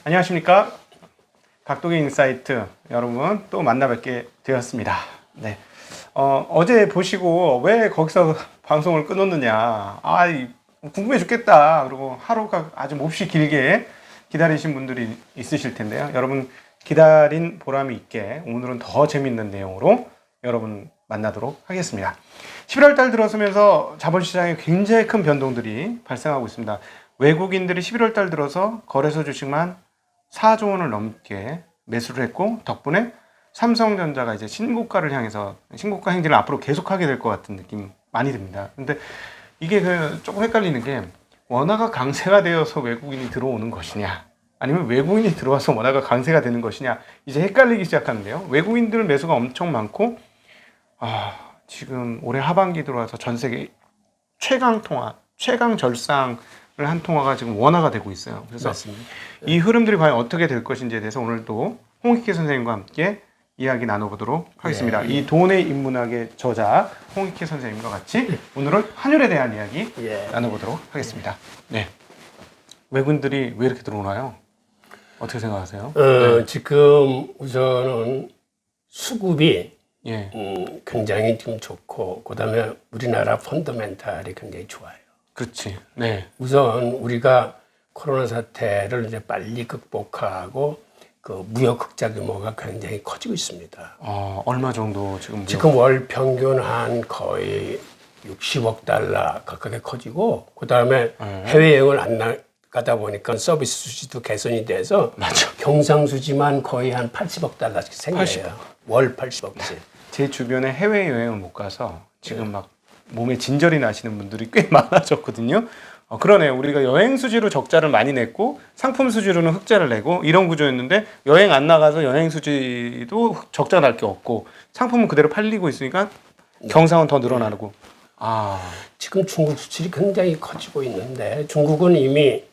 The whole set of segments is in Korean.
안녕하십니까. 각도기 인사이트 여러분 또 만나 뵙게 되었습니다. 네. 어제 보시고 왜 거기서 방송을 끊었느냐. 궁금해 죽겠다. 그리고 하루가 아주 몹시 길게 기다리신 분들이 있으실 텐데요. 여러분 기다린 보람이 있게 오늘은 더 재밌는 내용으로 여러분 만나도록 하겠습니다. 11월 달 들어서면서 자본시장에 굉장히 큰 변동들이 발생하고 있습니다. 외국인들이 11월 달 들어서 거래소 주식만 4조 원을 넘게 매수를 했고, 덕분에 삼성전자가 이제 신고가를 향해서 신고가 행진을 앞으로 계속하게 될 것 같은 느낌 많이 듭니다. 근데 이게 조금 헷갈리는 게, 원화가 강세가 되어서 외국인이 들어오는 것이냐, 아니면 외국인이 들어와서 원화가 강세가 되는 것이냐, 이제 헷갈리기 시작하는데요. 외국인들 매수가 엄청 많고, 지금 올해 하반기 들어와서 전 세계 최강 통화, 최강 절상을 한 통화가 지금 원화가 되고 있어요. 그래서 맞습니다. 이 흐름들이 과연 어떻게 될 것인지에 대해서 오늘도 홍익희 선생님과 함께 이야기 나눠보도록 하겠습니다. 이 돈의 인문학의 저자 홍익희 선생님과 같이 오늘은 환율에 대한 이야기 나눠보도록 하겠습니다. 네. 외국인들이 왜 이렇게 들어오나요? 어떻게 생각하세요? 지금 우선은 수급이 예. 굉장히 좀 좋고, 그다음에 우리나라 펀더멘탈이 굉장히 좋아요. 그렇지. 네. 우선 우리가 코로나 사태를 이제 빨리 극복하고 그 무역 흑자 규모가 굉장히 커지고 있습니다. 얼마 정도 지금 지금 월 평균 한 거의 60억 달러 가깝게 커지고, 그다음에 해외여행을 안 나가다 보니까 서비스 수지도 개선이 돼서 맞아. 경상수지만 거의 한 80억 달러씩 생겨요. 80억. 월 80억씩. 제 주변에 해외여행을 못 가서 지금 막 몸에 진절이 나시는 분들이 꽤 많아졌거든요. 그러네. 우리가 여행 수지로 적자를 많이 냈고 상품 수지로는 흑자를 내고 이런 구조였는데, 여행 안 나가서 여행 수지도 적자 날 게 없고 상품은 그대로 팔리고 있으니까 경상은 더 늘어나고. 지금 중국 수출이 굉장히 커지고 있는데, 중국은 이미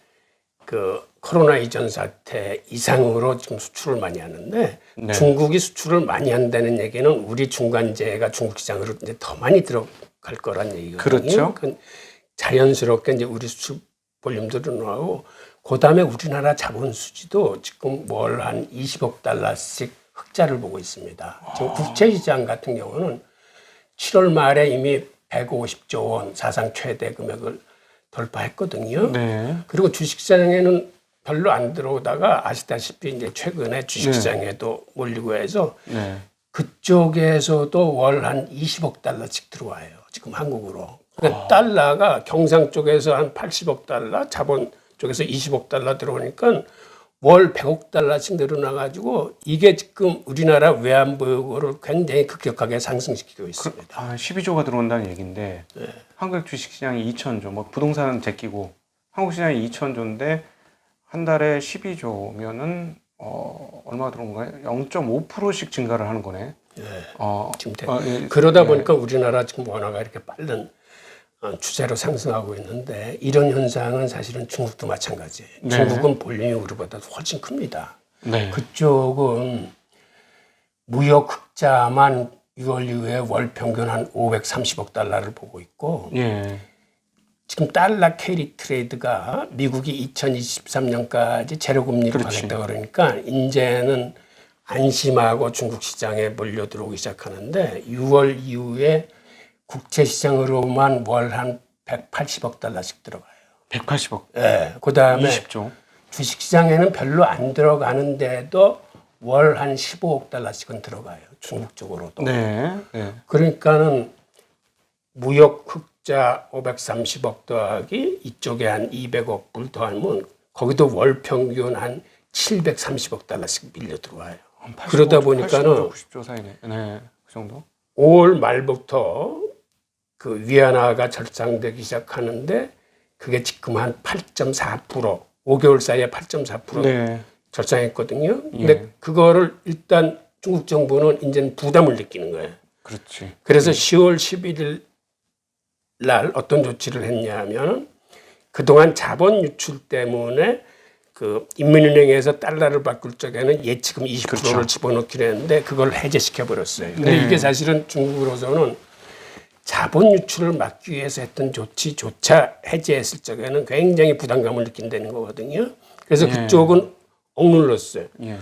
그 코로나 이전 사태 이상으로 지금 수출을 많이 하는데, 네. 중국이 수출을 많이 한다는 얘기는 우리 중간재가 중국 시장으로 이제 더 많이 들어갈 거란 얘기거든요. 그렇죠. 자연스럽게 이제 우리 수출 볼륨도 늘어나고, 그다음에 우리나라 자본 수지도 지금 월 한 20억 달러씩 흑자를 보고 있습니다. 지금 국채 시장 같은 경우는 7월 말에 이미 150조 원 사상 최대 금액을 돌파했거든요. 네. 그리고 주식시장에는 별로 안 들어오다가 아시다시피 이제 최근에 주식시장에도 몰리고 해서 그쪽에서도 월 한 20억 달러씩 들어와요. 지금 한국으로. 그러니까 달러가 경상 쪽에서 한 80억 달러, 자본 쪽에서 20억 달러 들어오니까 월 100억 달러씩 늘어나가지고, 이게 지금 우리나라 외환보유고를 굉장히 급격하게 상승시키고 있습니다. 12조가 들어온다는 얘기인데, 한국 주식시장이 2,000조, 뭐 부동산은 제끼고 한국 시장이 2,000조인데 한 달에 12조면은 얼마 들어온 거예요? 0.5%씩 증가를 하는 거네. 지금 그러다 보니까 우리나라 지금 원화가 이렇게 빠른 추세로 상승하고 있는데, 이런 현상은 사실은 중국도 마찬가지예요. 중국은 볼륨이 우리보다 훨씬 큽니다. 그쪽은 무역 흑자만 6월 이후에 월 평균 한 530억 달러를 보고 있고, 지금 달러 캐리 트레이드가 미국이 2023년까지 제로금리로 가겠다 그러니까 이제는 안심하고 중국 시장에 몰려 들어오기 시작하는데, 6월 이후에 국채 시장으로만 월 한 180억 달러씩 들어가요. 180억. 네. 그다음에 20조. 주식 시장에는 별로 안 들어가는데도 월 한 15억 달러씩은 들어가요. 중국 쪽으로도. 그러니까는 무역 흑자 530억 더하기 이쪽에 한 200억 불 더하면 거기도 월 평균 한 730억 달러씩 밀려 들어와요. 85, 그러다 보니까는 90조 사이네. 그 정도. 5월 말부터 그 위안화가 절상되기 시작하는데, 그게 지금 한 8.4%, 5개월 사이에 8.4% 절상했거든요. 근데 그거를 일단 중국 정부는 이제는 부담을 느끼는 거예요. 그렇지. 그래서 10월 11일 날 어떤 조치를 했냐면, 그동안 자본 유출 때문에 그 인민은행에서 달러를 바꿀 적에는 예치금 20%를 집어넣기로 했는데, 그걸 해제시켜 버렸어요. 근데 이게 사실은 중국으로서는 자본 유출을 막기 위해서 했던 조치조차 해제했을 적에는 굉장히 부담감을 느낀다는 거거든요. 그래서 그쪽은 억눌렀어요. 예.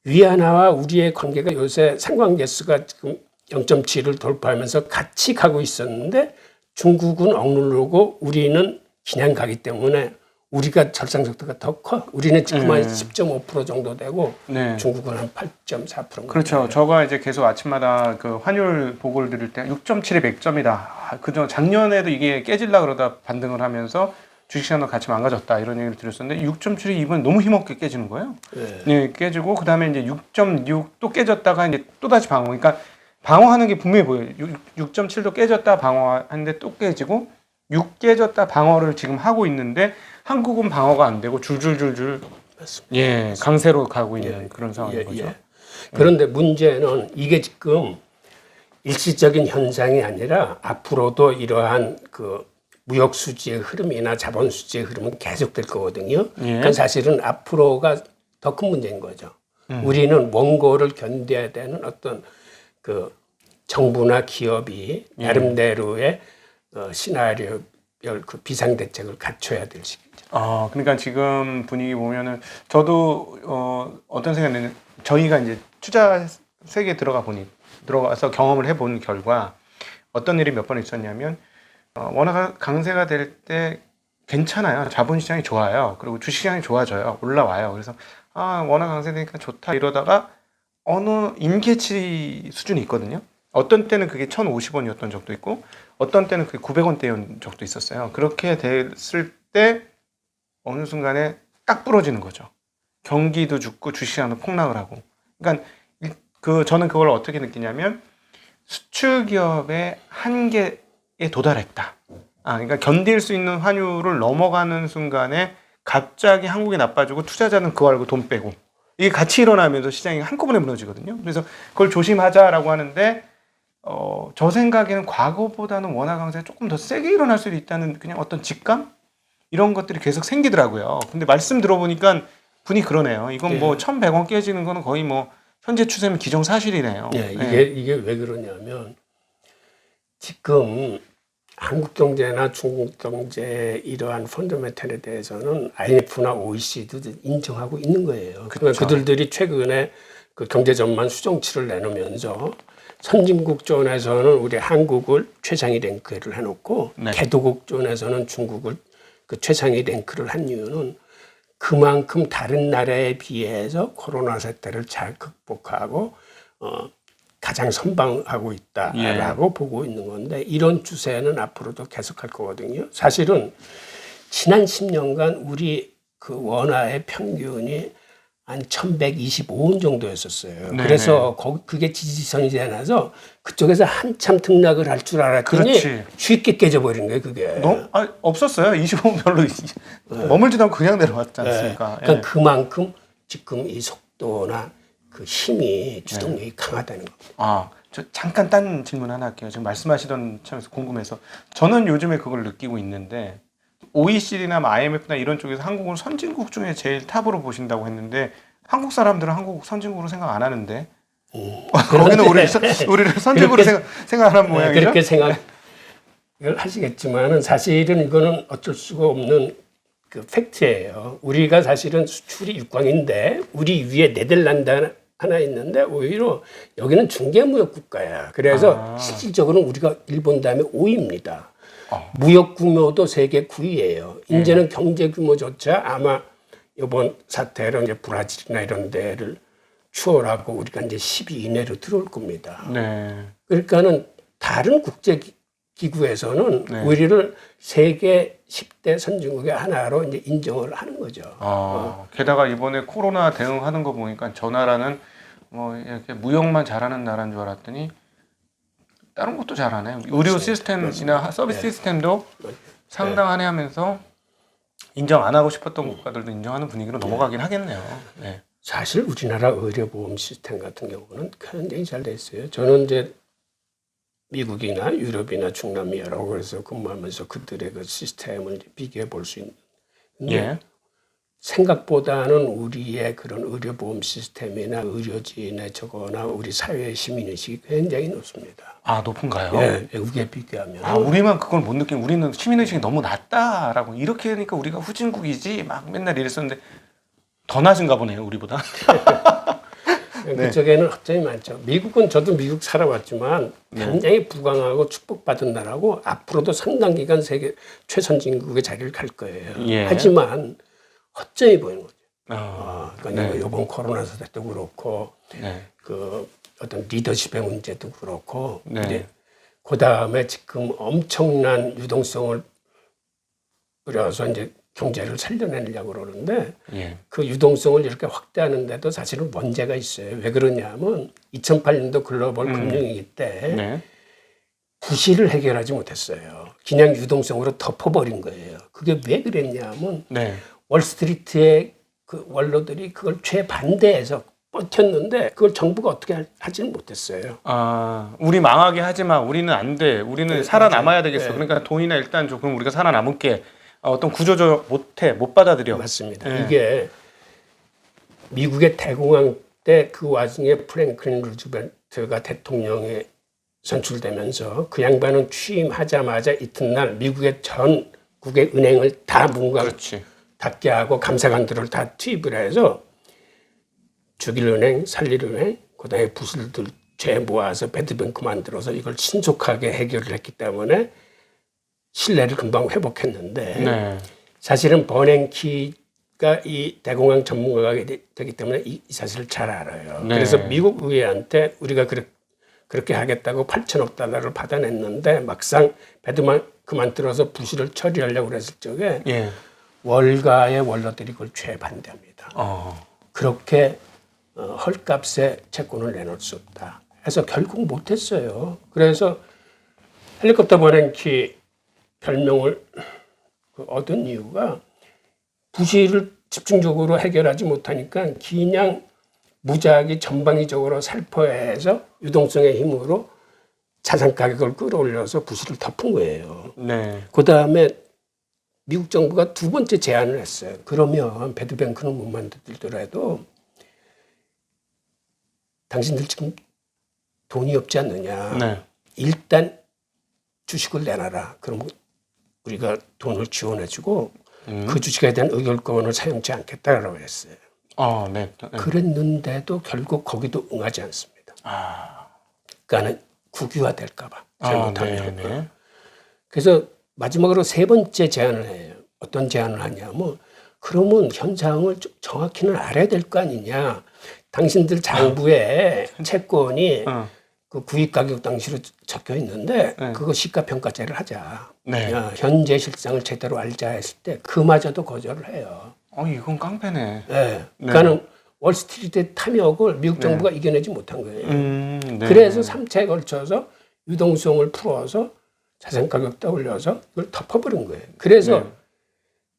위안화와 우리의 관계가 요새 상관계수가 지금 0.7을 돌파하면서 같이 가고 있었는데 중국은 억누르고 우리는 그냥 가기 때문에 우리가 절상속도가 더 커. 우리는 지금 한 10.5% 정도 되고 네. 중국은 한 8.4%. 그렇죠. 제가 이제 계속 아침마다 그 환율 보고를 드릴 때 6.7이 100점이다. 그저 작년에도 이게 깨질라 그러다 반등을 하면서 주식시장도 같이 망가졌다 이런 얘기를 드렸었는데 6.7이 이번 너무 힘없게 깨지는 거예요. 네. 네, 깨지고 그다음에 이제 6.6 또 깨졌다가 이제 또 다시 방어. 그러니까 방어하는 게 분명히 보여요. 6.7도 깨졌다 방어하는데 또 깨지고 6 깨졌다 방어를 지금 하고 있는데 한국은 방어가 안 되고 줄줄줄줄 맞습니다. 예, 강세로 가고 있는 그런 상황인 예, 거죠. 예. 그런데 문제는 이게 지금 일시적인 현상이 아니라 앞으로도 이러한 그 무역 수지의 흐름이나 자본 수지의 흐름은 계속될 거거든요. 그러니까 사실은 앞으로가 더 큰 문제인 거죠. 우리는 원고를 견뎌야 되는 어떤 그 정부나 기업이 나름대로의 시나리오별 그 비상 대책을 갖춰야 될 시기죠. 그러니까 지금 분위기 보면은 저도 어떤 생각은 저희가 이제 투자 세계에 들어가서 경험을 해본 결과 어떤 일이 몇 번 있었냐면 워낙 강세가 될 때 괜찮아요. 자본시장이 좋아요. 그리고 주식시장이 좋아져요. 올라와요. 그래서 워낙 강세되니까 좋다 이러다가 어느 임계치 수준이 있거든요. 어떤 때는 그게 1,050원이었던 적도 있고 어떤 때는 그게 900원대였던 적도 있었어요. 그렇게 됐을 때 어느 순간에 딱 부러지는 거죠. 경기도 죽고 주식시장도 폭락을 하고. 그러니까 저는 그걸 어떻게 느끼냐면 수출기업의 한계에 도달했다. 그러니까 견딜 수 있는 환율을 넘어가는 순간에 갑자기 한국이 나빠지고 투자자는 그거 알고 돈 빼고 이게 같이 일어나면서 시장이 한꺼번에 무너지거든요. 그래서 그걸 조심하자라고 하는데 저 생각에는 과거보다는 원화 강세가 조금 더 세게 일어날 수도 있다는 그냥 어떤 직감? 이런 것들이 계속 생기더라고요. 근데 말씀 들어보니까 분이 그러네요. 이건 뭐 1,100원 깨지는 거는 거의 뭐 현재 추세면 기정사실이네요. 이게 왜 그러냐면 지금 한국 경제나 중국 경제의 이러한 펀더멘털에 대해서는 IMF나 OECD도 인정하고 있는 거예요. 그러니까 그들이 최근에 그 경제 전망 수정치를 내놓으면서 선진국 존에서는 우리 한국을 최상위 랭크를 해놓고 개도국 존에서는 중국을 그 최상위 랭크를 한 이유는 그만큼 다른 나라에 비해서 코로나 사태를 잘 극복하고 가장 선방하고 있다라고 보고 있는 건데 이런 추세는 앞으로도 계속할 거거든요. 사실은 지난 10년간 우리 그 원화의 평균이 한 1,125원 정도였었어요. 그래서 그게 지지선이 되나서 그쪽에서 한참 등락을 할 줄 알았더니 쉽게 깨져버린 거예요, 그게. 없었어요. 25원 별로 머물지도 않고 그냥 내려왔지 않습니까? 그러니까 그만큼 지금 이 속도나 그 힘이 주동력이 강하다는 겁니다. 저 잠깐 딴 질문 하나 할게요. 지금 말씀하시던 점에서 궁금해서 저는 요즘에 그걸 느끼고 있는데 OECD나 IMF나 이런 쪽에서 한국을 선진국 중에 제일 탑으로 보신다고 했는데 한국 사람들은 한국 선진국으로 생각 안 하는데 거기는 우리를 선진국으로 생각하는 모양이죠? 그렇게 생각을 하시겠지만은 사실은 이거는 어쩔 수가 없는 그 팩트예요. 우리가 사실은 수출이 6강인데 우리 위에 네덜란드 하나 있는데 오히려 여기는 중개무역 국가야. 그래서 실질적으로 우리가 일본 다음에 5위입니다. 무역 규모도 세계 9위예요. 이제는 경제 규모조차 아마 이번 사태로 이제 브라질이나 이런 데를 추월하고 우리가 이제 10위 이내로 들어올 겁니다. 그러니까는 다른 국제 기구에서는 우리를 세계 10대 선진국의 하나로 이제 인정을 하는 거죠. 게다가 이번에 코로나 대응하는 거 보니까 저 나라는 뭐 이렇게 무역만 잘하는 나라인 줄 알았더니 다른 것도 잘하네요. 의료 시스템이나 서비스 시스템도 상당하네 하면서 인정 안 하고 싶었던 국가들도 인정하는 분위기로 넘어가긴 하겠네요. 사실 우리나라 의료보험 시스템 같은 경우는 굉장히 잘 돼 있어요. 저는 이제 미국이나 유럽이나 중남미라고 해서 근무하면서 그들의 그 시스템을 비교해 볼 수 있는데 생각보다는 우리의 그런 의료보험 시스템이나 의료진의 저거나 우리 사회의 시민의식이 굉장히 높습니다. 높은가요? 네, 외국에 비교하면. 우리만 그걸 못 느끼는 우리는 시민의식이 너무 낮다라고 이렇게 하니까 우리가 후진국이지 막 맨날 이랬었는데 더 낮은가 보네요, 우리보다. 그쪽에는 허점이 많죠. 미국은 저도 미국 살아왔지만 굉장히 부강하고 축복받은 나라고 앞으로도 상당 기간 세계 최선진국의 자리를 갈 거예요. 예. 하지만 허점이 보이는 거죠. 그러니까 네. 이번 코로나 사태도 그렇고 네. 그 어떤 리더십의 문제도 그렇고 네. 이제 그 다음에 지금 엄청난 유동성을 뿌려서 이제 경제를 살려내려고 그러는데 예. 그 유동성을 이렇게 확대하는데도 사실은 문제가 있어요. 왜 그러냐면 2008년도 글로벌 금융위기 때 네. 부실을 해결하지 못했어요. 그냥 유동성으로 덮어버린 거예요. 그게 왜 그랬냐면 네. 월스트리트의 그 원로들이 그걸 최반대해서 버텼는데 그걸 정부가 어떻게 하지는 못했어요. 아, 우리 망하게 하지 마. 우리는 안 돼. 우리는 살아남아야 되겠어. 네. 그러니까 돈이나 일단 조금 우리가 살아남을게. 어떤 구조적 못 받아들여. 맞습니다. 네. 이게 미국의 대공황 때 그 와중에 프랭클린 루즈벨트가 대통령에 선출되면서 그 양반은 취임하자마자 이튿날 미국의 전국의 은행을 다 문과 그렇지. 닫게 하고 감사관들을 다 투입을 해서 죽일 은행, 살릴 은행, 그다음에 부실들 죄 모아서 배드뱅크 만들어서 이걸 신속하게 해결을 했기 때문에 신뢰를 금방 회복했는데 네. 사실은 버냉키가 이 대공황 전문가가 되기 때문에 이 사실을 잘 알아요. 네. 그래서 미국 의회한테 우리가 그렇게 하겠다고 8천억 달러를 받아냈는데 막상 배드뱅크 만들어서 부실을 처리하려고 그랬을 적에 예. 월가의 원로들이 그걸 최반대합니다. 그렇게 헐값에 채권을 내놓을 수 없다. 해서 결국 못했어요. 그래서 헬리콥터 버냉키 별명을 얻은 이유가 부실을 집중적으로 해결하지 못하니까 그냥 무작위 전방위적으로 살포해서 유동성의 힘으로 자산 가격을 끌어올려서 부실을 덮은 거예요. 네. 그 다음에 미국 정부가 두 번째 제안을 했어요. 그러면 배드뱅크는 못 만들더라도 당신들 지금 돈이 없지 않느냐. 네. 일단 주식을 내놔라. 그럼 우리가 돈을 지원해주고 그 주식에 대한 의결권을 사용치 않겠다라고 했어요. 네. 그랬는데도 결국 거기도 응하지 않습니다. 그러니까는 국유화될까 봐 잘못하면. 네. 그래서 마지막으로 세 번째 제안을 해요. 어떤 제안을 하냐면 그러면 현상을 정확히는 알아야 될 거 아니냐. 당신들 장부에 채권이 그 구입 가격 당시로 적혀 있는데 그거 시가평가제를 하자. 네. 현재 실상을 제대로 알자 했을 때 그마저도 거절을 해요. 이건 깡패네. 네. 그러니까는 월스트리트의 탐욕을 미국 정부가 이겨내지 못한 거예요. 네. 그래서 3차에 걸쳐서 유동성을 풀어서 자산 가격도 올려서 이걸 덮어버린 거예요. 그래서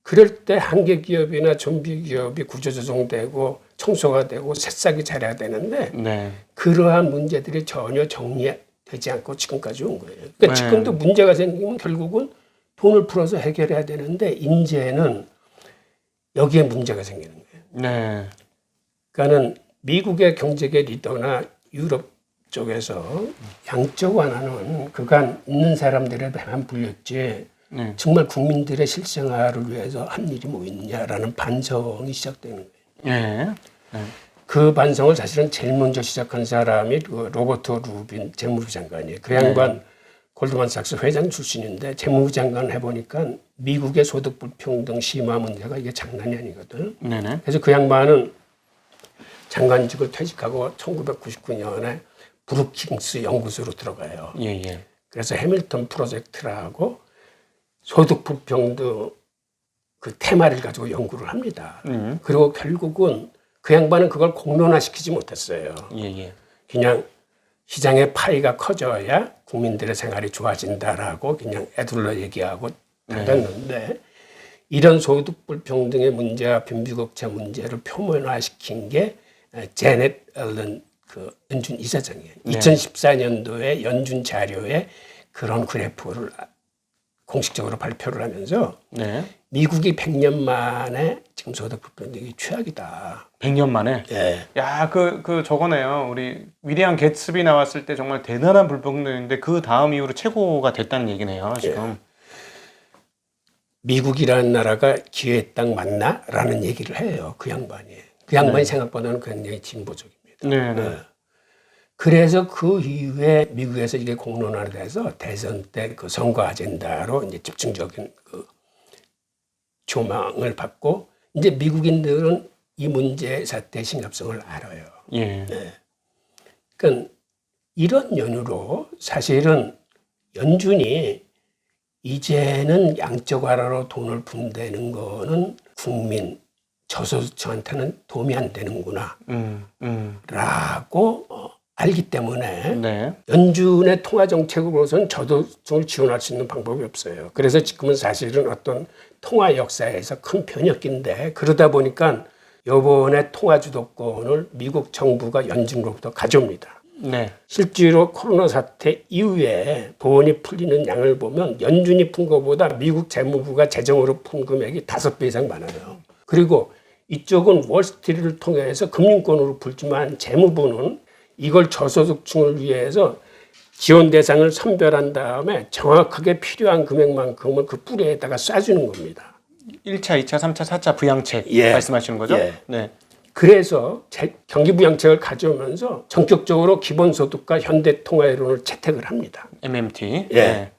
그럴 때 한계 기업이나 좀비 기업이 구조조정되고 청소가 되고 새싹이 자라야 되는데 그러한 문제들이 전혀 정리되지 않고 지금까지 온 거예요. 그러니까 지금도 문제가 생기면 결국은 돈을 풀어서 해결해야 되는데 이제는 여기에 문제가 생기는 거예요. 그러니까는 미국의 경제계 리더나 유럽 쪽에서 양적 완화는 그간 있는 사람들의 배만 불렸지 정말 국민들의 실생활을 위해서 한 일이 뭐 있느냐라는 반성이 시작되는 거예요. 그 반성을 사실은 제일 먼저 시작한 사람이 그 로버트 루빈 재무부 장관이에요. 그 양반 골드만삭스 회장 출신인데 재무부 장관 해보니까 미국의 소득 불평등 심화 문제가 이게 장난이 아니거든. 그래서 그 양반은 장관직을 퇴직하고 1999년에 브루킹스 연구소로 들어가요. 그래서 해밀턴 프로젝트라고 소득 불평등 그 테마를 가지고 연구를 합니다. 그리고 결국은 그 양반은 그걸 공론화시키지 못했어요. 그냥 시장의 파이가 커져야 국민들의 생활이 좋아진다라고 그냥 애둘러 얘기하고 닫았는데 이런 소득 불평등의 문제와 빈부격차 문제를 표면화시킨 게 제넷 앨런 그 연준 이사장이에요. 2014년도에 연준 자료에 그런 그래프를 공식적으로 발표를 하면서 미국이 100년 만에 지금 소득 불평등이 최악이다. 100년 만에? 야, 저거네요. 우리 위대한 개츠비 나왔을 때 정말 대단한 불평등인데 그 다음 이후로 최고가 됐다는 얘기네요, 지금. 미국이라는 나라가 기회의 땅 맞나? 라는 얘기를 해요. 그 양반이. 그 양반이 생각보다는 굉장히 진보적입니다. 네. 그래서 그 이후에 미국에서 이게 공론화돼서 대선 때 그 선거 아젠다로 이제 집중적인 그 조망을 받고 이제 미국인들은 이 문제 사태의 심각성을 알아요. 예. 그러니까 이런 연유로 사실은 연준이 이제는 양적완화로 돈을 푼다는 거는 국민 저소득층한테는 도움이 안 되는구나 라고 알기 때문에 네. 연준의 통화정책으로서는 저소득층을 지원할 수 있는 방법이 없어요. 그래서 지금은 사실은 어떤 통화 역사에서 큰 변혁기인데 그러다 보니까 이번에 통화 주도권을 미국 정부가 연준으로부터 가져옵니다. 네. 실제로 코로나 사태 이후에 돈이 풀리는 양을 보면 연준이 푼 것보다 미국 재무부가 재정으로 푼 금액이 5배 이상 많아요. 그리고 이쪽은 월스트리트를 통해서 금융권으로 풀지만 재무부는 이걸 저소득층을 위해서 지원 대상을 선별한 다음에 정확하게 필요한 금액만큼을 그 뿌리에다가 쏴주는 겁니다. 1차, 2차, 3차, 4차 부양책 말씀하시는 거죠? 네. 그래서 경기부양책을 가져오면서 전격적으로 기본소득과 현대통화이론을 채택을 합니다. MMT. 네.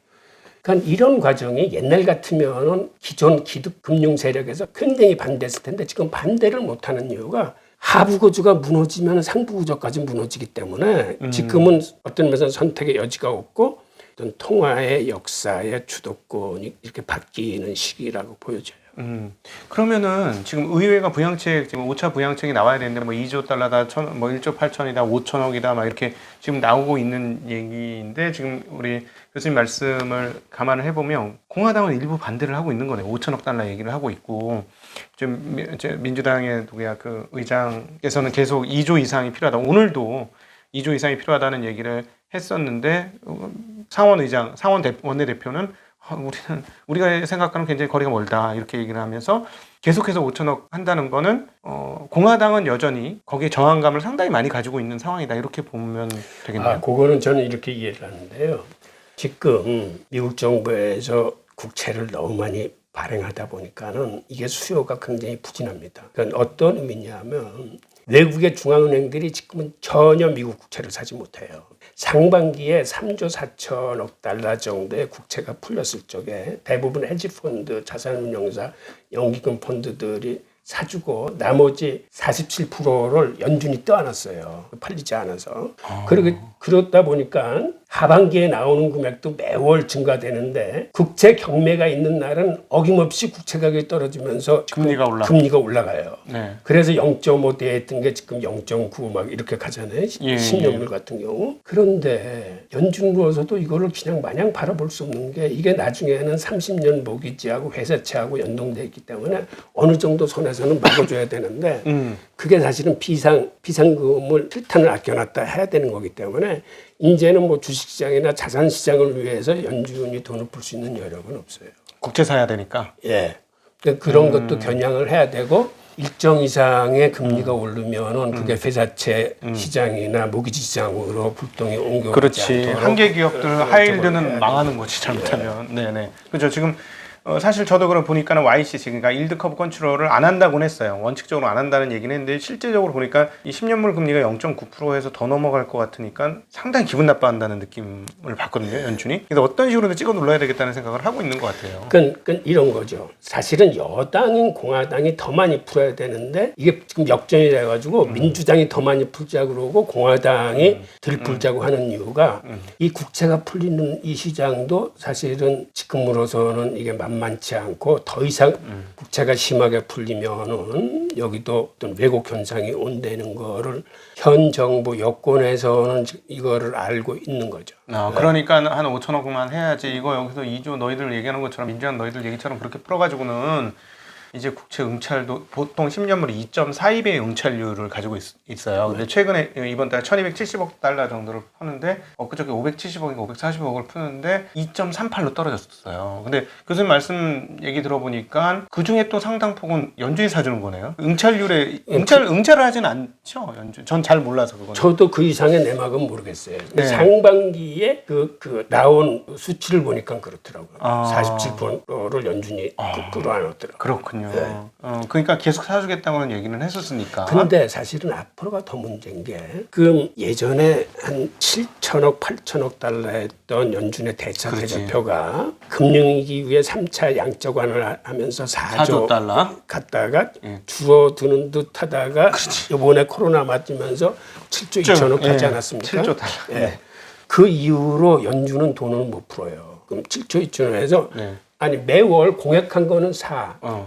그러니까 이런 과정이 옛날 같으면 기존 기득 금융 세력에서 굉장히 반대했을 텐데 지금 반대를 못하는 이유가 하부 구조가 무너지면 상부 구조까지 무너지기 때문에 지금은 어떤 면에서 선택의 여지가 없고 어떤 통화의 역사의 주도권이 이렇게 바뀌는 시기라고 보여져요. 그러면은 지금 의회가 부양책 지금 5차 부양책이 나와야 되는데 뭐 2조 달러다, 뭐 1조 8천이다, 5천억이다 막 이렇게 지금 나오고 있는 얘기인데 지금 우리 교수님 말씀을 감안을 해보면 공화당은 일부 반대를 하고 있는 거네요. 5천억 달러 얘기를 하고 있고 지금 민주당의 누구야 그 의장께서는 계속 2조 이상이 필요하다. 오늘도 2조 이상이 필요하다는 얘기를 했었는데 상원 원내대표는 우리가 생각하는 굉장히 거리가 멀다 이렇게 얘기를 하면서 계속해서 5천억 한다는 거는 공화당은 여전히 거기에 저항감을 상당히 많이 가지고 있는 상황이다 이렇게 보면 되겠네요. 그거는 저는 이렇게 이해를 하는데요. 지금 미국 정부에서 국채를 너무 많이 발행하다 보니까는 이게 수요가 굉장히 부진합니다. 그러니까 어떤 의미냐면 외국의 중앙은행들이 지금은 전혀 미국 국채를 사지 못해요. 상반기에 3조 4천억 달러 정도의 국채가 풀렸을 적에 대부분 헤지펀드, 자산운용사, 연기금 펀드들이 사주고 나머지 47%를 연준이 떠안았어요. 팔리지 않아서. 그리고 그러다 보니까 하반기에 나오는 금액도 매월 증가되는데 국채 경매가 있는 날은 어김없이 국채 가격이 떨어지면서 금리가 올라가요. 네. 그래서 0.5대 했던 게 지금 0.9 막 이렇게 가잖아요. 10년물 같은 경우. 그런데 연준으로서도 이거를 그냥 마냥 바라볼 수 없는 게 이게 나중에는 30년 모기지하고 회사채하고 연동돼 있기 때문에 어느 정도 손에서는 막아줘야 되는데 그게 사실은 비상금을 필탄을 아껴놨다 해야 되는 거기 때문에 이제는 뭐 주식시장이나 자산시장을 위해서 연준이 돈을 풀 수 있는 여력은 없어요. 국채 사야 되니까. 예. 그러니까 그런 것도 겨냥을 해야 되고 일정 이상의 금리가 오르면은 그게 회사채 시장이나 모기지 시장으로 불똥이 옮겨가지 그렇지. 않도록 한계 기업들 하이힐드는 망하는 거지 잘못하면. 네네. 그렇죠. 지금 사실 저도 그럼 보니까는 YCC 그러니까 일드 커브 컨트롤을 안 한다고는 했어요. 원칙적으로 안 한다는 얘기는 했는데 실제적으로 보니까 이 10년물 금리가 0.9%에서 더 넘어갈 것 같으니까 상당히 기분 나빠한다는 느낌을 받거든요, 연준이. 그래서 어떤 식으로든 찍어 눌러야 되겠다는 생각을 하고 있는 것 같아요. 그러니까 이런 거죠. 사실은 여당인 공화당이 더 많이 풀어야 되는데 이게 지금 역전이 돼가지고 민주당이 더 많이 풀자 그러고 공화당이 덜 풀자고 하는 이유가 이 국채가 풀리는 이 시장도 사실은 지금으로서는 이게 만만치 않고 더 이상 국채가 심하게 풀리면은 여기도 어떤 왜곡 현상이 온다는 거를 현 정부 여권에서는 이거를 알고 있는 거죠. 그러니까 한 5천억만 해야지 이거 여기서 2조 너희들 얘기하는 것처럼 민주당 너희들 얘기처럼 그렇게 풀어가지고는 이제 국채 응찰도 보통 10년물이 2.42배의 응찰률을 가지고 있어요. 근데 최근에 이번 달 1270억 달러 정도를 푸는데 그저께 570억인가 540억을 푸는데 2.38로 떨어졌어요. 근데 교수님 말씀 얘기 들어보니까 그중에 또 상당폭은 연준이 사주는 거네요. 응찰률에 응찰을 하진 않죠, 연준. 전 잘 몰라서 그거는. 저도 그 이상의 내막은 모르겠어요. 네. 상반기에 그 나온 수치를 보니까 그렇더라고요. 47%를 연준이 끌어안았더라고요. 그렇군요. 네. 그러니까 계속 사주겠다고는 얘기는 했었으니까. 근데 사실은 앞으로가 더 문제인 게 그 예전에 한 7천억, 8천억 달러 했던 연준의 대차 대조표가 금융위기 이후에 3차 양적 완화를 하면서 4조 달러 갔다가 줄어드는 듯 하다가 이번에 코로나 맞으면서 7조 2천억 하지 않았습니까? 7조 달러. 예. 그 이후로 연준은 돈을 못 풀어요. 그럼 7조 2천억 해서 아니 매월 공약한 거는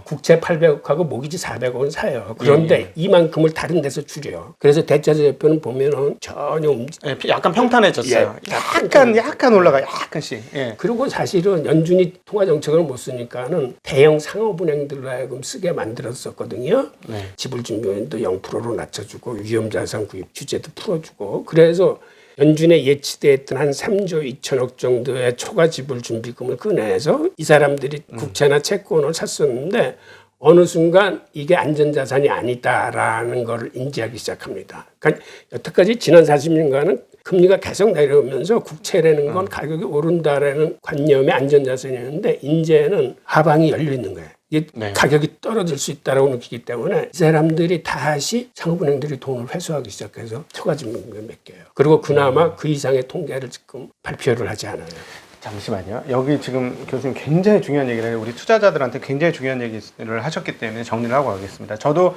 국채 800억하고 모기지 400억은 사요. 그런데 이만큼을 다른 데서 줄여요. 그래서 대차대조표는 보면은 전혀 약간 평탄해졌어요. 약간 올라가 약간씩. 그리고 사실은 연준이 통화 정책을 못 쓰니까는 대형 상업은행들로 하여금 쓰게 만들었었거든요. 지불준비율도 0%로 낮춰주고 위험자산 구입 규제도 풀어주고 그래서 연준에 예치됐던 한 3조 2천억 정도의 초과 지불 준비금을 꺼내서 이 사람들이 국채나 채권을 샀었는데 어느 순간 이게 안전자산이 아니다라는 걸 인지하기 시작합니다. 그러니까 여태까지 지난 40년간은 금리가 계속 내려오면서 국채라는 건 가격이 오른다라는 관념의 안전자산이었는데 이제는 하방이 열려 있는 거예요. 가격이 떨어질 수 있다고 느끼기 때문에 이 사람들이 다시 상업은행들이 돈을 회수하기 시작해서 초과지분금을 맡겨요. 그리고 그나마 그 이상의 통계를 지금 발표를 하지 않아요. 잠시만요. 여기 지금 교수님 굉장히 중요한 얘기를 해요. 우리 투자자들한테 굉장히 중요한 얘기를 하셨기 때문에 정리를 하고 가겠습니다. 저도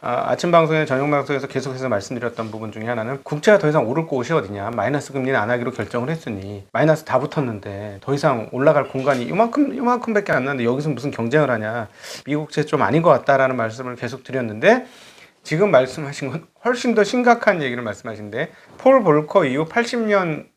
아침 방송에 저녁 방송에서 계속해서 말씀드렸던 부분 중에 하나는 국채가 더 이상 오를 곳이 어디냐. 마이너스 금리는 안 하기로 결정을 했으니 마이너스 다 붙었는데 더 이상 올라갈 공간이 요만큼밖에 안 나는데 여기서 무슨 경쟁을 하냐. 미국 국채 좀 아닌 것 같다라는 말씀을 계속 드렸는데 지금 말씀하신 건 훨씬 더 심각한 얘기를 말씀하신데 폴 볼커 이후 80년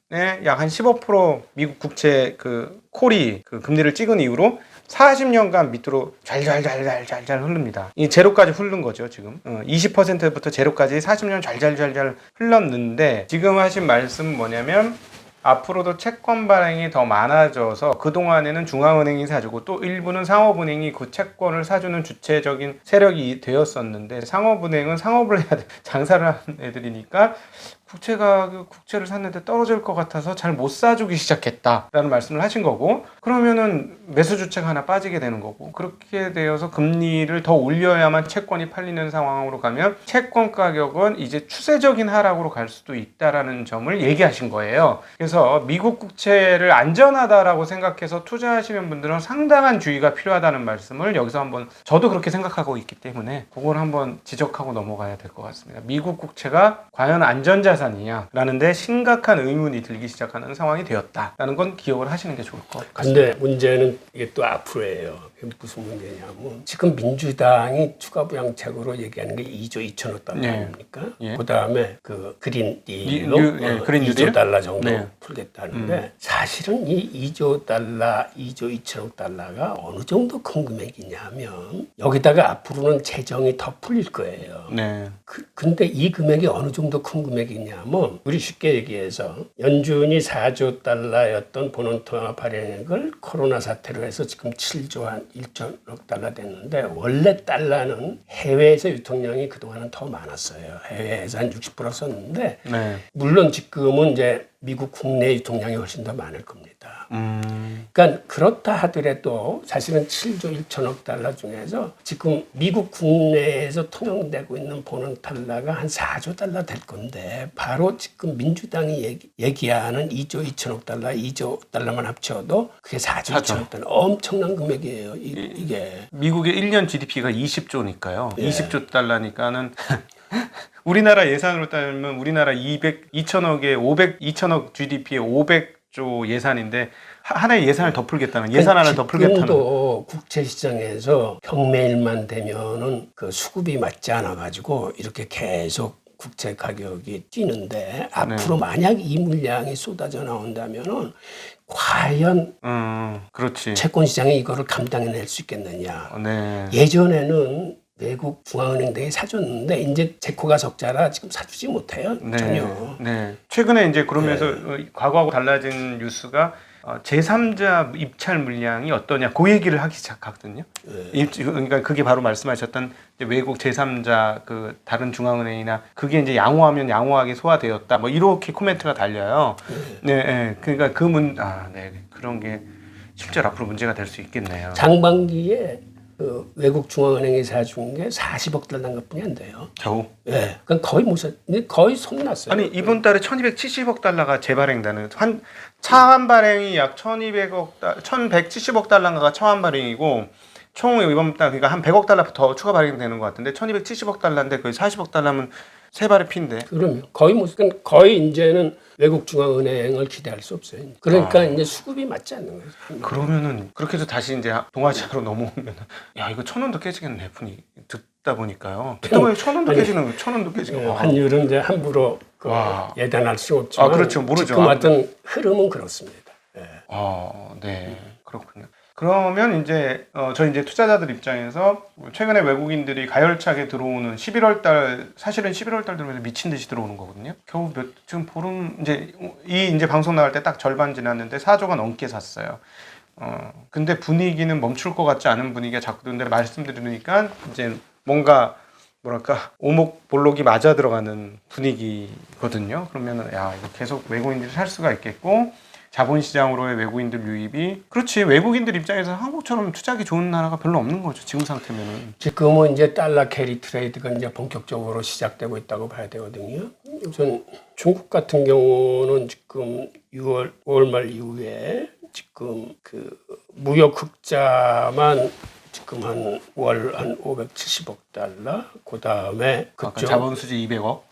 약 한 15% 미국 국채 그 콜이 그 금리를 찍은 이후로 40년간 밑으로 잘 흐릅니다. 이 제로까지 흐른 거죠, 지금. 20%부터 제로까지 40년 잘 흘렀는데 지금 하신 말씀은 뭐냐면 앞으로도 채권 발행이 더 많아져서 그동안에는 중앙은행이 사주고 또 일부는 상업은행이 그 채권을 사주는 주체적인 세력이 되었었는데 상업은행은 상업을 해야 돼. 장사를 하는 애들이니까 국채를 샀는데 떨어질 것 같아서 잘 못 사주기 시작했다라는 말씀을 하신 거고 그러면은 매수 주체가 하나 빠지게 되는 거고 그렇게 되어서 금리를 더 올려야만 채권이 팔리는 상황으로 가면 채권 가격은 이제 추세적인 하락으로 갈 수도 있다라는 점을 얘기하신 거예요. 그래서 미국 국채를 안전하다라고 생각해서 투자하시는 분들은 상당한 주의가 필요하다는 말씀을 여기서 한번 저도 그렇게 생각하고 있기 때문에 그걸 한번 지적하고 넘어가야 될 것 같습니다. 미국 국채가 과연 안전자산이냐 라는데 심각한 의문이 들기 시작하는 상황이 되었다라는 건 기억을 하시는 게 좋을 것 같습니다. 근데 문제는 이게 또 앞으로예요. 무슨 문제냐면 지금 민주당이 추가 부양책으로 얘기하는 게 2조 2천억 달러 아닙니까? 그 다음에 그 그린 딜로 2조 달러 정도 풀겠다는데 사실은 이 2조 달러, 2조 2천억 달러가 어느 정도 큰 금액이냐면 여기다가 앞으로는 재정이 더 풀릴 거예요. 근데 이 금액이 어느 정도 큰 금액이냐면 우리 쉽게 얘기해서 연준이 4조 달러였던 본원통화 발행액을 코로나 사태로 해서 지금 7조 한 1천억 달러 됐는데 원래 달러는 해외에서 유통량이 그동안은 더 많았어요. 해외에서 한 60% 썼는데 물론 지금은 이제 미국 국내 유통량이 훨씬 더 많을 겁니다. 그러니까 그렇다 하더라도 사실은 7조 1천억 달러 중에서 지금 미국 국내에서 통용되고 있는 보는 달러가 한 4조 달러 될 건데 바로 지금 민주당이 얘기하는 2조 2천억 달러, 2조 달러만 합쳐도 그게 4조 2천억 달러. 엄청난 금액이에요. 이게. 미국의 1년 GDP가 20조니까요. 20조 달러니까는 우리나라 예산으로 따지면 우리나라 2천억 GDP에 500조 예산인데 하나의 예산을 더 풀겠다는 예산 하나를 더 풀겠다는. 지금도 국채 시장에서 경매일만 되면은 그 수급이 맞지 않아 가지고 이렇게 계속 국채 가격이 뛰는데 앞으로 만약 이 물량이 쏟아져 나온다면은 과연 그렇지. 채권 시장이 이거를 감당해낼 수 있겠느냐. 네. 예전에는 외국 중앙은행 등이 사줬는데 이제 제코가 적자라 지금 사주지 못해요. 네. 전혀. 네. 최근에 이제 그러면서 과거하고 달라진 뉴스가 제3자 입찰 물량이 어떠냐 그 얘기를 하기 시작하거든요. 그러니까 그게 바로 말씀하셨던 이제 외국 제3자 그 다른 중앙은행이나 그게 이제 양호하면 양호하게 소화되었다. 뭐 이렇게 코멘트가 달려요. 네, 네. 그러니까 네, 그런 게 실제로 앞으로 문제가 될 수 있겠네요. 장반기에 그 외국 중앙은행이 사준 게 40억 달러인가뿐이 안 돼요. 겨우. 예, 그건 거의 손났어요. 아니 이번 달에 1,270억 달러가 재발행되는 차환 발행이 약 1,170억 달러가 차환 발행이고 총 이번 달 그러니까 한 100억 달러 더 추가 발행되는 것 같은데 1,270억 달러인데 거의 40억 달러면 세 발의 피인데. 그럼 거의 이제는 외국 중앙은행을 기대할 수 없어요. 그러니까 이제 수급이 맞지 않는 거예요. 그러면은 그렇게 해서 다시 이제 동아시아로 넘어오면 야 이거 1,000원도 깨지겠네 분이 듣다 보니까요. 듣다 보니 1,000원도 깨지는 거예요. 1,000원도 깨지고. 환율은 이제 함부로 예단할 수 없지만 그렇죠. 모르죠. 지금 어떤 흐름은 그렇습니다. 네. 네 그렇군요. 그러면 이제 저희 이제 투자자들 입장에서 최근에 외국인들이 가열차게 들어오는 11월 달 사실은 11월 달 들어오면 미친 듯이 들어오는 거거든요. 겨우 지금 보름 이제 방송 나갈 때 딱 절반 지났는데 4조가 넘게 샀어요. 근데 분위기는 멈출 것 같지 않은 분위기가 자꾸 드는데 말씀드리니까 이제 뭔가 뭐랄까 오목볼록이 맞아 들어가는 분위기거든요. 그러면은 야 이거 계속 외국인들이 살 수가 있겠고. 자본시장으로의 외국인들 유입이 그렇지 외국인들 입장에서 한국처럼 투자하기 좋은 나라가 별로 없는 거죠 지금 상태면은. 지금은 이제 달러 캐리 트레이드가 이제 본격적으로 시작되고 있다고 봐야 되거든요. 우선 중국 같은 경우는 지금 5월 말 이후에 지금 그 무역 흑자만 지금 한 월 한 570억 달러 그 다음에 자본 수지 200억.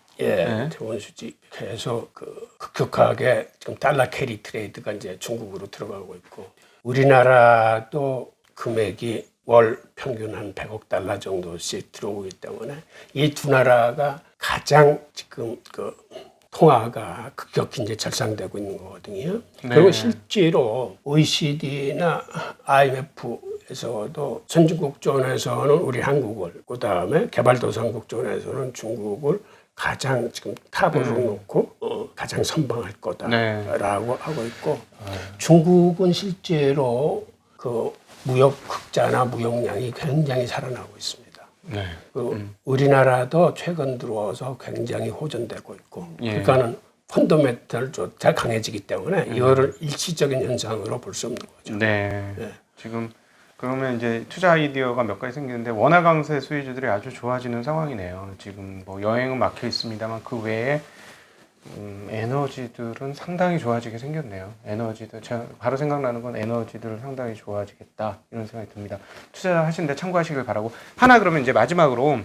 자본 수지 계속 급격하게 지금 달러 캐리 트레이드가 이제 중국으로 들어가고 있고 우리나라도 금액이 월 평균 한 100억 달러 정도씩 들어오기 때문에 이 두 나라가 가장 지금 통화가 급격히 이제 절상되고 있는 거거든요. 네. 그리고 실제로 OECD나 IMF에서도 선진국 존에서는 우리 한국을, 그 다음에 개발도상국 존에서는 중국을 가장 지금 탑으로 놓고 가장 선방할 거다라고 하고 있고 중국은 실제로 그 무역 흑자나 무역량이 굉장히 살아나고 있습니다. 네. 우리나라도 최근 들어와서 굉장히 호전되고 있고 그러니까는 펀더멘털조차 강해지기 때문에 이거를 일시적인 현상으로 볼 수 없는 거죠. 네. 지금 그러면 이제 투자 아이디어가 몇 가지 생기는데 원화 강세 수혜주들이 아주 좋아지는 상황이네요. 지금 뭐 여행은 막혀 있습니다만 그 외에 에너지들은 상당히 좋아지게 생겼네요. 에너지들 제가 바로 생각나는 건 에너지들 상당히 좋아지겠다 이런 생각이 듭니다. 투자하시는데 참고하시길 바라고. 하나 그러면 이제 마지막으로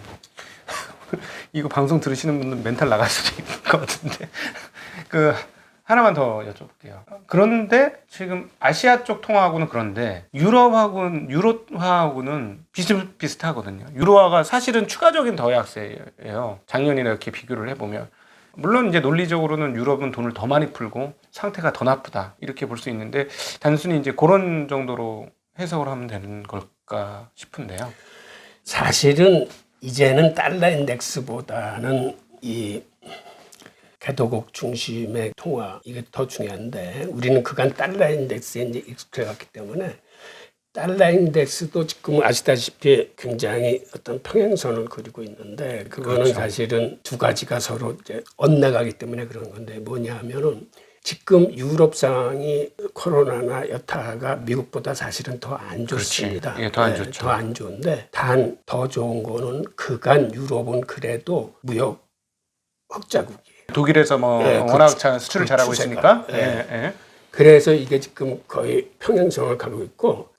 이거 방송 들으시는 분들 멘탈 나갈 수도 있을 것 같은데 하나만 더 여쭤볼게요. 그런데 지금 아시아 쪽 통화하고는 그런데 유로화하고는 비슷하거든요. 유로화가 사실은 추가적인 더 약세예요. 작년이나 이렇게 비교를 해보면. 물론 이제 논리적으로는 유럽은 돈을 더 많이 풀고 상태가 더 나쁘다 이렇게 볼 수 있는데 단순히 이제 그런 정도로 해석을 하면 되는 걸까 싶은데요. 사실은 이제는 달러 인덱스보다는 이 개도국 중심의 통화 이게 더 중요한데 우리는 그간 달러 인덱스에 이제 익숙해갔기 때문에 달러 인덱스도 지금 아시다시피 굉장히 어떤 평행선을 그리고 있는데 그거는 그렇죠. 사실은 두 가지가 서로 이제 엇나가기 때문에 그런 건데 뭐냐면은 지금 유럽 상황이 코로나나 여타가 미국보다 사실은 더 안 좋습니다. 예, 더 안 좋죠. 더 안 좋은데 단 더 좋은 거는 그간 유럽은 그래도 무역 흑자국이에요. 독일에서 워낙 수출을 잘하고 있으니까. 그래서 이게 지금 거의 평행선을 가고 있고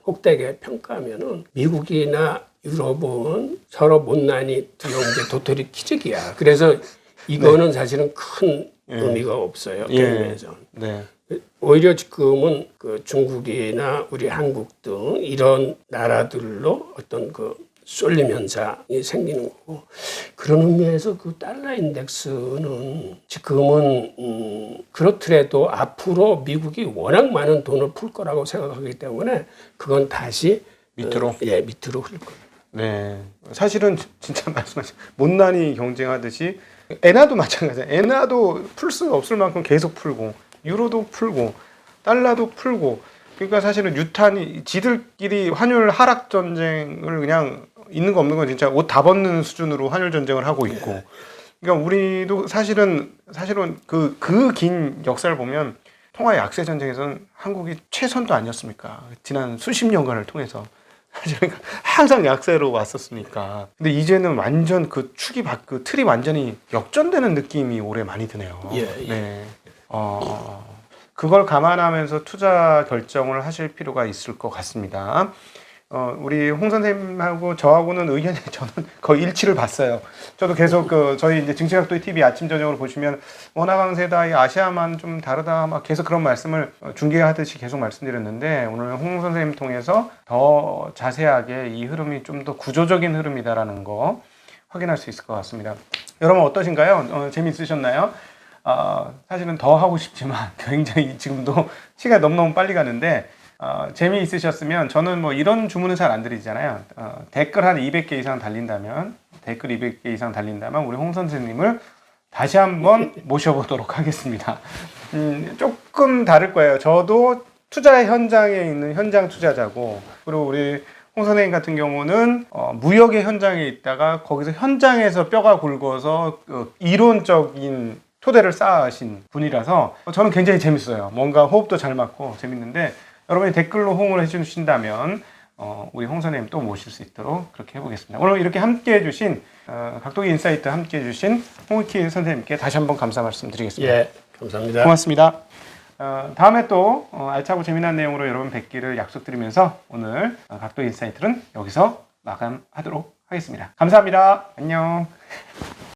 혹되게 평가하면은 미국이나 유럽은 서로 못난이 두려운 게 도토리 키재기야. 그래서 이거는 사실은 큰 의미가 없어요. 게임에서. 오히려 지금은 중국이나 우리 한국 등 이런 나라들로 어떤 쏠림 현상이 생기는 거고, 그런 의미에서 그 달러 인덱스는 지금은 그렇더라도 앞으로 미국이 워낙 많은 돈을 풀 거라고 생각하기 때문에 그건 다시 밑으로? 밑으로 흐를 겁니다. 네. 사실은 진짜 말씀하신 못난이 경쟁하듯이 엔화도 마찬가지예요. 엔화도 풀 수 없을 만큼 계속 풀고 유로도 풀고 달러도 풀고 그러니까 사실은 유탄이 지들끼리 환율 하락 전쟁을 그냥 있는 거 없는 거 진짜 옷 다 벗는 수준으로 환율 전쟁을 하고 있고 그러니까 우리도 사실은 그 긴 역사를 보면 통화 약세 전쟁에서는 한국이 최선도 아니었습니까? 지난 수십 년간을 통해서 사실은 항상 약세로 왔었으니까. 근데 이제는 완전 그 그 틀이 완전히 역전되는 느낌이 올해 많이 드네요. 네. 그걸 감안하면서 투자 결정을 하실 필요가 있을 것 같습니다. 우리 홍 선생님하고 저하고는 의견이 저는 거의 일치를 봤어요. 저도 계속 저희 이제 증시각도의 TV 아침 저녁으로 보시면 원화 강세다, 이 아시아만 좀 다르다, 막 계속 그런 말씀을 중계하듯이 계속 말씀드렸는데 오늘 홍 선생님 통해서 더 자세하게 이 흐름이 좀 더 구조적인 흐름이다라는 거 확인할 수 있을 것 같습니다. 여러분 어떠신가요? 재미있으셨나요? 사실은 더 하고 싶지만 굉장히 지금도 시간이 너무너무 빨리 가는데 재미있으셨으면 저는 뭐 이런 주문은 잘 안 드리잖아요. 댓글 한 200개 이상 달린다면 우리 홍 선생님을 다시 한번 모셔보도록 하겠습니다. 조금 다를 거예요. 저도 투자 현장에 있는 현장 투자자고 그리고 우리 홍 선생님 같은 경우는 무역의 현장에 있다가 거기서 현장에서 뼈가 굵어서 이론적인 토대를 쌓으신 분이라서 저는 굉장히 재밌어요. 뭔가 호흡도 잘 맞고 재밌는데 여러분이 댓글로 호응을 해주신다면 우리 홍 선생님 또 모실 수 있도록 그렇게 해보겠습니다. 오늘 이렇게 함께 해주신 각도기 인사이트 함께 해주신 홍익희 선생님께 다시 한번 감사 말씀드리겠습니다. 예, 감사합니다. 고맙습니다. 다음에 또 알차고 재미난 내용으로 여러분 뵙기를 약속드리면서 오늘 각도기 인사이트는 여기서 마감하도록 하겠습니다. 감사합니다. 안녕.